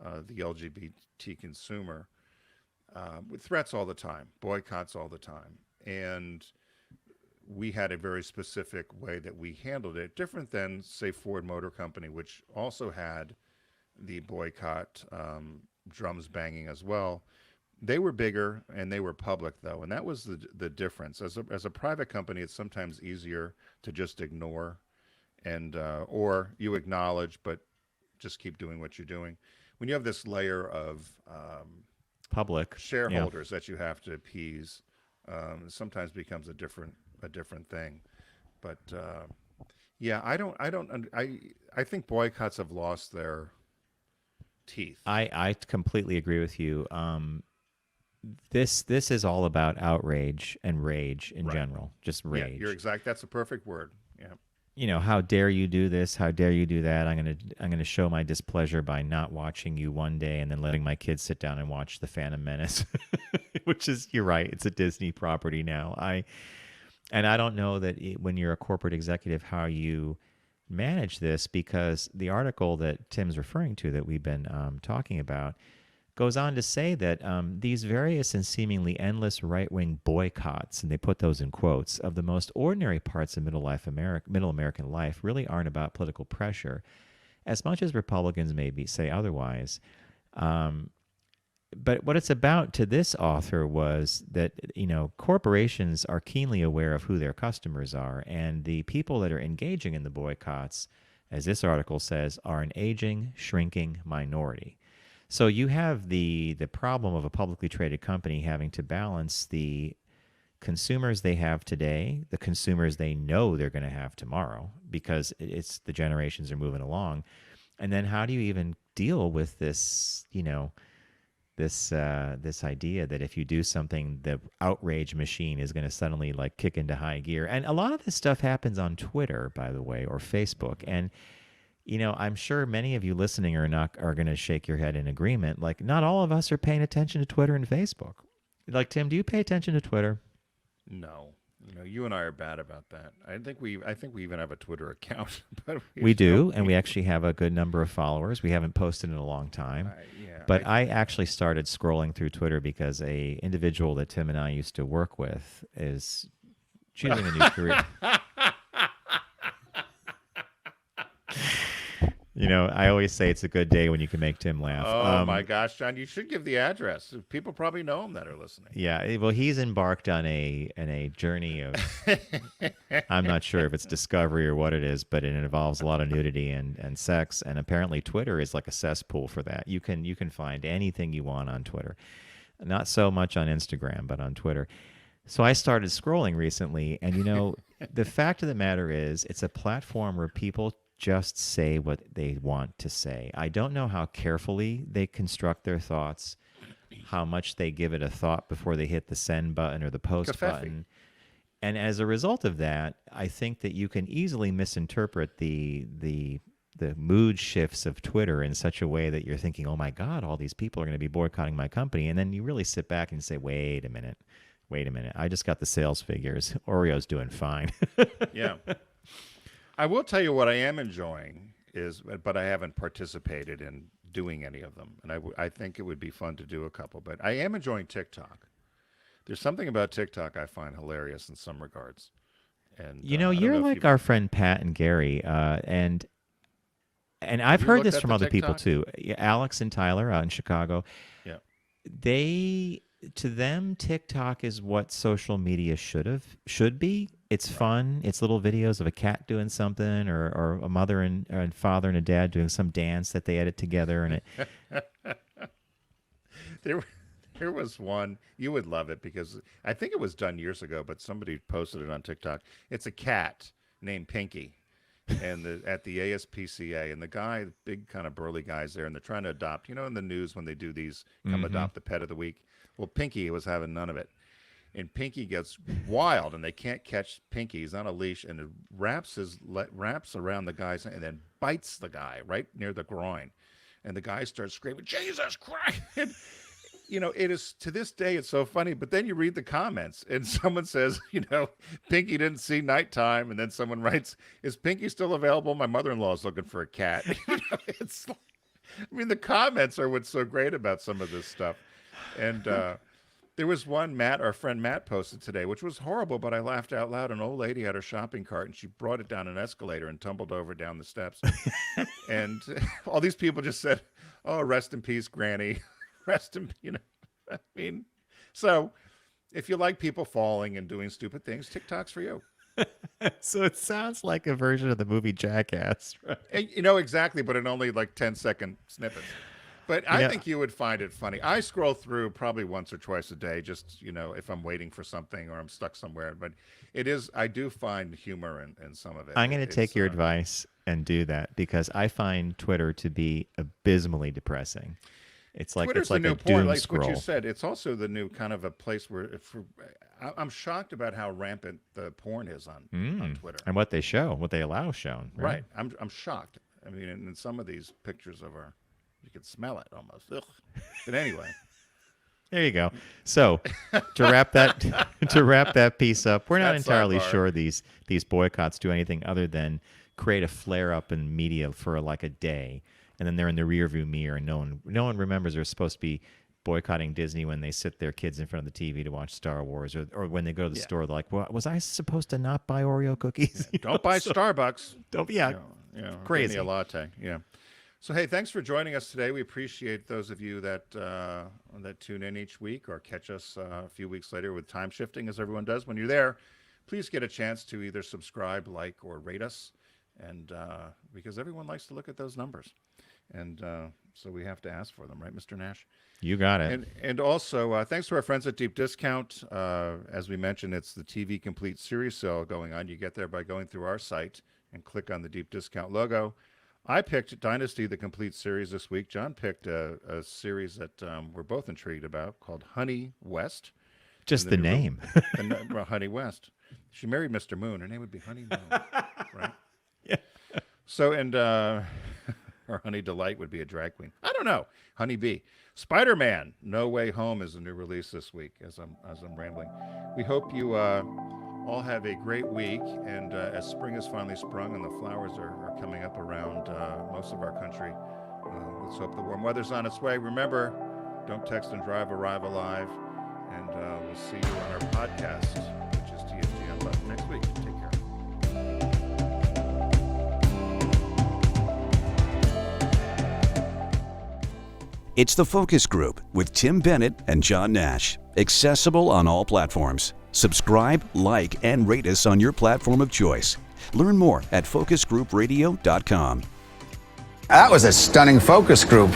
the LGBT consumer, with threats all the time, boycotts all the time, and we had a very specific way that we handled it, different than, say, Ford Motor Company, which also had the boycott drums banging as well. They were bigger and they were public, though, and that was the difference. As a private company, it's sometimes easier to just ignore, and or you acknowledge, but just keep doing what you're doing. When you have this layer of Public. Yeah. shareholders that you have to appease, it sometimes becomes a different thing. But yeah, I think boycotts have lost their teeth. I completely agree with you. This is all about outrage and rage in Right. general, just Yeah, rage. you're exact. That's a perfect word. Yeah. How dare you do this? How dare you do that? I'm gonna show my displeasure by not watching you one day and then letting my kids sit down and watch The Phantom Menace, which is, you're right, it's a Disney property now. I don't know that when you're a corporate executive how you manage this, because the article that Tim's referring to that we've been talking about goes on to say that these various and seemingly endless right-wing boycotts, and they put those in quotes, of the most ordinary parts of middle American life really aren't about political pressure, as much as Republicans say otherwise. But what it's about to this author was that, corporations are keenly aware of who their customers are, and the people that are engaging in the boycotts, as this article says, are an aging, shrinking minority. So you have the problem of a publicly traded company having to balance the consumers they have today, the consumers they know they're going to have tomorrow, because it's the generations are moving along, and then how do you even deal with this, this idea that if you do something, the outrage machine is going to suddenly like kick into high gear. And a lot of this stuff happens on Twitter, by the way, or Facebook. And I'm sure many of you listening are going to shake your head in agreement. Like, not all of us are paying attention to Twitter and Facebook. Like, Tim, do you pay attention to Twitter? No, you and I are bad about that. I think we even have a Twitter account, but We do, and we actually have a good number of followers. We haven't posted in a long time. Yeah, But I actually started scrolling through Twitter because a individual that Tim and I used to work with is choosing a new career. I always say it's a good day when you can make Tim laugh. Oh my gosh, John, you should give the address. People probably know him that are listening. Yeah, well, he's embarked on a journey of I'm not sure if it's discovery or what it is, but it involves a lot of nudity and sex, and apparently Twitter is like a cesspool for that. You can find anything you want on Twitter. Not so much on Instagram, but on Twitter. So I started scrolling recently, and the fact of the matter is it's a platform where people just say what they want to say. I don't know how carefully they construct their thoughts, how much they give it a thought before they hit the send button or the post button. And as a result of that, I think that you can easily misinterpret the the mood shifts of Twitter in such a way that you're thinking, oh my God, all these people are going to be boycotting my company. And then you really sit back and say, wait a minute. I just got the sales figures. Oreo's doing fine. Yeah. I will tell you what I am enjoying but I haven't participated in doing any of them. And I think it would be fun to do a couple, but I am enjoying TikTok. There's something about TikTok I find hilarious in some regards. And You know, I don't you're know if like you've- our friend Pat and Gary, and I've you heard looked this at from the other people TikTok? too. Yeah, Alex and Tyler out in Chicago, Yeah. to them, TikTok is what social media should be. It's fun. It's little videos of a cat doing something, or a mother and father and a dad doing some dance that they edit together, and it. There was one, you would love it because I think it was done years ago, but somebody posted it on TikTok. It's a cat named Pinky, and at the ASPCA, and the guy, the big kind of burly guy's there, and they're trying to adopt. You know, in the news when they do these, come adopt the pet of the week. Well, Pinky was having none of it, and Pinky gets wild, and they can't catch Pinky. He's on a leash, and it wraps around the guy's and then bites the guy right near the groin, and the guy starts screaming, "Jesus Christ!" You know, it is, to this day, it's so funny. But then you read the comments and someone says, you know, Pinky didn't see nighttime. And then someone writes, "Is Pinky still available? My mother-in-law is looking for a cat." You know, it's like, I mean, the comments are what's so great about some of this stuff. And there was one our friend Matt posted today, which was horrible, but I laughed out loud. An old lady had her shopping cart and she brought it down an escalator and tumbled over down the steps. And all these people just said, "Oh, rest in peace, Granny." Rest in, you know, I mean, so if you like people falling and doing stupid things, TikTok's for you. So it sounds like a version of the movie Jackass, right? And, you know, exactly, but in only like 10-second snippets. But I Yeah. think you would find it funny. I scroll through probably once or twice a day, just, you know, if I'm waiting for something or I'm stuck somewhere. But I do find humor in some of it. I'm going to take your It's, advice and do that because I find Twitter to be abysmally depressing. It's like Twitter's it's like the new a porn, doom like scroll. what you said. It's also the new kind of a place where I'm shocked about how rampant the porn is on Twitter. And what they allow shown. Right. I'm shocked. I mean, in some of these pictures you can smell it almost. Ugh. But anyway, There you go. So to wrap that piece up, we're not That's entirely sidebar. sure these boycotts do anything other than create a flare up in media for like a day, and then they're in the rearview mirror, and no one remembers they're supposed to be boycotting Disney when they sit their kids in front of the TV to watch Star Wars, or when they go to the store, they're like, "Well, was I supposed to not buy Oreo cookies?" You know, don't buy so- Starbucks. Don't. Yeah. You know, Crazy. Give me a latte. Yeah. So hey, thanks for joining us today. We appreciate those of you that tune in each week or catch us a few weeks later with time shifting, as everyone does. When you're there, please get a chance to either subscribe, like, or rate us, and because everyone likes to look at those numbers, and so we have to ask for them, right, Mr. Nash? You got it. And also, thanks to our friends at Deep Discount. As we mentioned, it's the TV Complete series sale going on. You get there by going through our site and click on the Deep Discount logo. I picked Dynasty, the complete series this week. John picked a series that we're both intrigued about called Honey West. Just the new- name. Well, Honey West. She married Mr. Moon. Her name would be Honey Moon, right? Yeah. So, and her Honey Delight would be a drag queen. I don't know. Honey Bee. Spider-Man: No Way Home is a new release this week. As I'm rambling, we hope you all have a great week. And as spring has finally sprung and the flowers are coming up around most of our country, let's hope the warm weather's on its way. Remember, don't text and drive, arrive alive. And we'll see you on our podcast, which is TFG Unplugged, next week. Take care. It's The Focus Group with Tim Bennett and John Nash. Accessible on all platforms. Subscribe, like, and rate us on your platform of choice. Learn more at focusgroupradio.com. That was a stunning focus group.